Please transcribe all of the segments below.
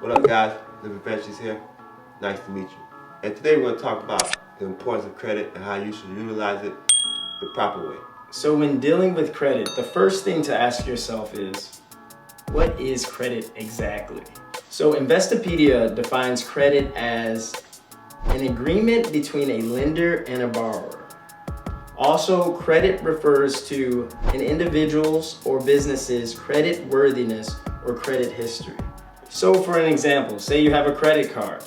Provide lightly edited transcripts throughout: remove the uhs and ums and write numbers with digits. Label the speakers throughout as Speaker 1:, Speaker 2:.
Speaker 1: What up, guys? Living Ventures here. Nice to meet you. And today we're going to talk about the importance of credit and how you should utilize it the proper way.
Speaker 2: So when dealing with credit, the first thing to ask yourself is, what is credit exactly? So Investopedia defines credit as an agreement between a lender and a borrower. Also, credit refers to an individual's or business's credit worthiness or credit history. So for an example, say you have a credit card.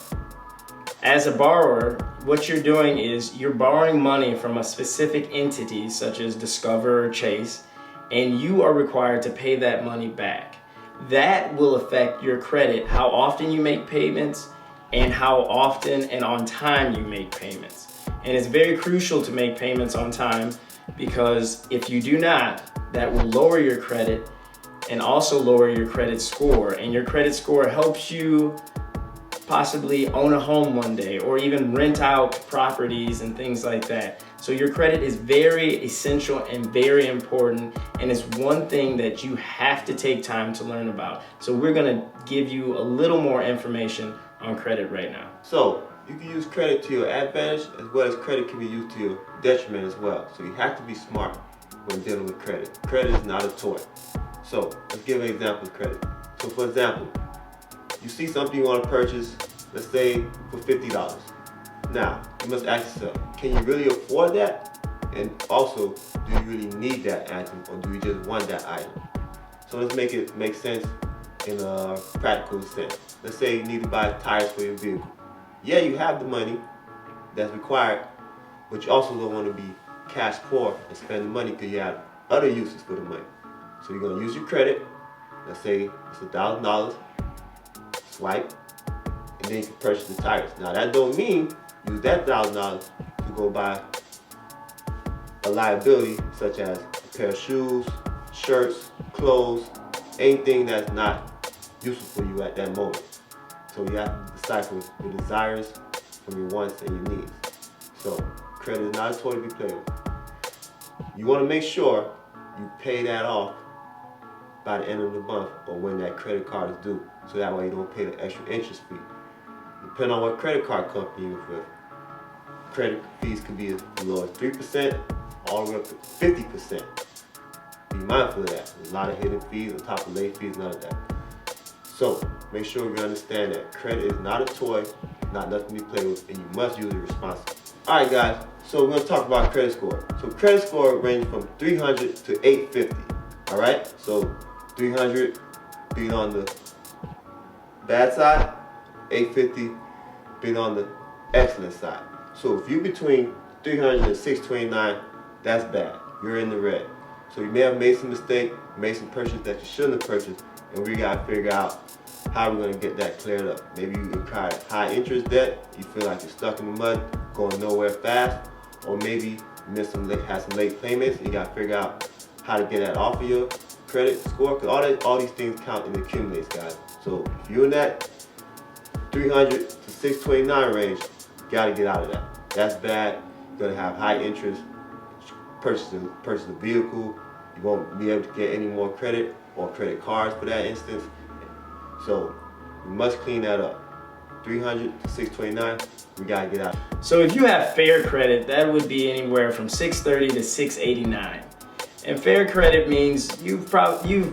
Speaker 2: As a borrower, what you're doing is you're borrowing money from a specific entity such as Discover or Chase, and you are required to pay that money back. That will affect your credit, how often you make payments and how often and on time you make payments. And it's very crucial to make payments on time, because if you do not, that will lower your credit and also lower your credit score. And your credit score helps you possibly own a home one day or even rent out properties and things like that. So your credit is very essential and very important, and it's one thing that you have to take time to learn about. So we're gonna give you a little more information on credit right now.
Speaker 1: So you can use credit to your advantage, as well as credit can be used to your detriment as well. So you have to be smart when dealing with credit. Credit is not a toy. So let's give an example of credit. So for example, you see something you want to purchase, let's say for $50. Now, you must ask yourself, can you really afford that? And also, do you really need that item, or do you just want that item? So let's make it make sense in a practical sense. Let's say you need to buy tires for your vehicle. Yeah, you have the money that's required, but you also don't want to be cash poor and spend the money because you have other uses for the money. So you're going to use your credit. Let's say it's $1,000. Swipe, and then you can purchase the tires. Now that don't mean use that $1,000 to go buy a liability such as a pair of shoes, shirts, clothes, anything that's not useful for you at that moment. So you have to decipher your desires from your wants and your needs. So credit is not a toy to be played with. You want to make sure you pay that off by the end of the month or when that credit card is due, so that way you don't pay the extra interest fee. Depending on what credit card company you're with, credit fees can be as low as 3% all the way up to 50%. Be mindful of that. There's a lot of hidden fees on top of late fees, none of that. So make sure you understand that credit is not a toy, not nothing to be played with, and you must use it responsibly. Alright guys, so we're going to talk about credit score. So credit score ranges from 300 to 850. Alright, so 300 being on the bad side, 850 being on the excellent side. So if you're between 300 and 629, that's bad. You're in the red. So you may have made some mistake, made some purchases that you shouldn't have purchased, and we got to figure out how we're going to get that cleared up. Maybe you incurred high interest debt, you feel like you're stuck in the mud, going nowhere fast, or maybe you had some late payments, and you got to figure out how to get that off of your credit score, because all these things count and accumulates, guys. So if you're in that 300 to 629 range, you gotta get out of that. That's bad. You're gonna have high interest, purchase a vehicle. You won't be able to get any more credit or credit cards for that instance. So we must clean that up. 300 to 629, we gotta get out.
Speaker 2: So if you have fair credit, that would be anywhere from 630 to 689. And fair credit means you've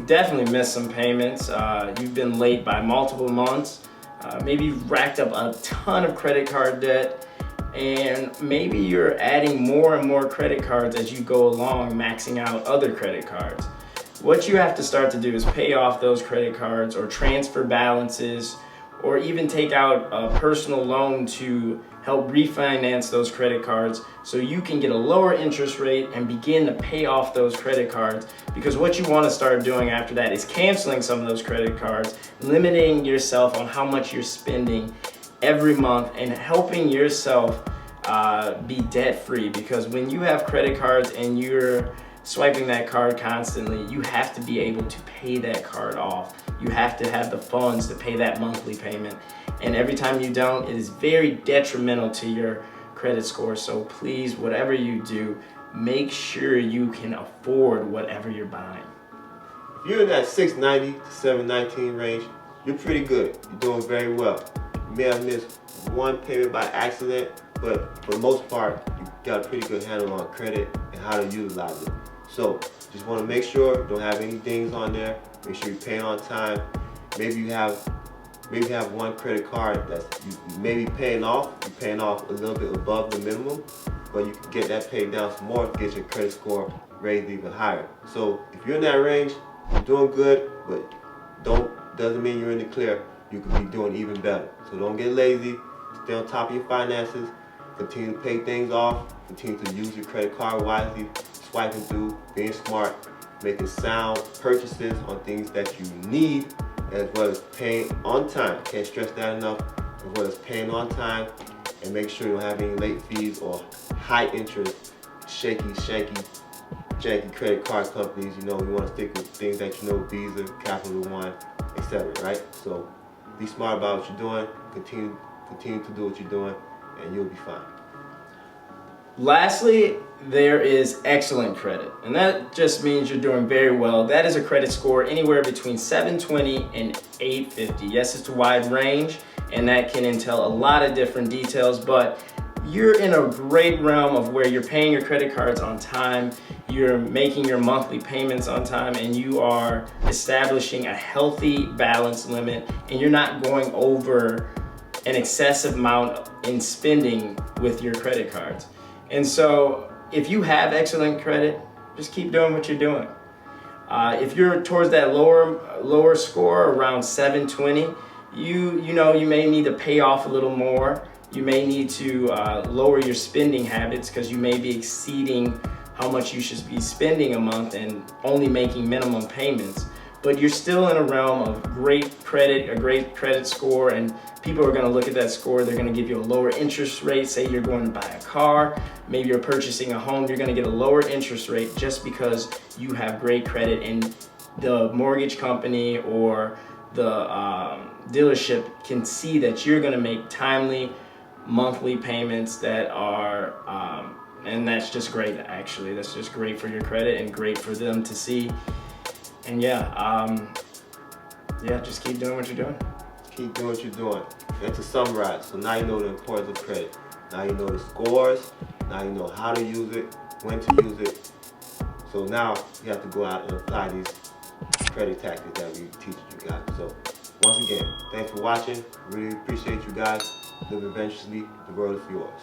Speaker 2: definitely missed some payments. You've been late by multiple months. Maybe you've racked up a ton of credit card debt, and maybe you're adding more and more credit cards as you go along, maxing out other credit cards. What you have to start to do is pay off those credit cards, or transfer balances, or even take out a personal loan to help refinance those credit cards so you can get a lower interest rate and begin to pay off those credit cards. Because what you want to start doing after that is canceling some of those credit cards, limiting yourself on how much you're spending every month, and helping yourself be debt free. Because when you have credit cards and you're swiping that card constantly, you have to be able to pay that card off. You have to have the funds to pay that monthly payment. And every time you don't, it is very detrimental to your credit score. So please, whatever you do, make sure you can afford whatever you're buying.
Speaker 1: If you're in that 690 to 719 range, you're pretty good. You're doing very well. You may have missed one payment by accident, but for the most part, you got a pretty good handle on credit and how to utilize it. So just want to make sure you don't have any dings on there. Make sure you're paying on time. Maybe you have one credit card that you may be paying off. You're paying off a little bit above the minimum, but you can get that paid down some more to get your credit score raised even higher. So if you're in that range, you're doing good, but doesn't mean you're in the clear. You could be doing even better. So don't get lazy. Stay on top of your finances. Continue to pay things off. Continue to use your credit card wisely. Swiping through, being smart, making sound purchases on things that you need, as well as paying on time. Can't stress that enough. As well as paying on time, and make sure you don't have any late fees or high interest, janky credit card companies. You know, we want to stick with things that you know, Visa, Capital One, etc. Right? So be smart about what you're doing. Continue to do what you're doing, and you'll be fine.
Speaker 2: Lastly, there is excellent credit, and that just means you're doing very well. That is a credit score anywhere between 720 and 850. Yes, it's a wide range, and that can entail a lot of different details, but you're in a great realm of where you're paying your credit cards on time, you're making your monthly payments on time, and you are establishing a healthy balance limit, and you're not going over an excessive amount in spending with your credit cards. And so if you have excellent credit, just keep doing what you're doing. If you're towards that lower score around 720, you may need to pay off a little more. You may need to lower your spending habits because you may be exceeding how much you should be spending a month and only making minimum payments. But you're still in a realm of great credit, a great credit score, and people are going to look at that score. They're going to give you a lower interest rate. Say you're going to buy a car, maybe you're purchasing a home, you're going to get a lower interest rate just because you have great credit, and the mortgage company or the dealership can see that you're going to make timely monthly payments that are, and that's just great actually. That's just great for your credit and great for them to see. And just keep doing what you're doing.
Speaker 1: Keep doing what you're doing. And to summarize, so now you know the importance of credit. Now you know the scores. Now you know how to use it, when to use it. So now you have to go out and apply these credit tactics that we teach you guys. So once again, thanks for watching. Really appreciate you guys. Live adventurously. The world is yours.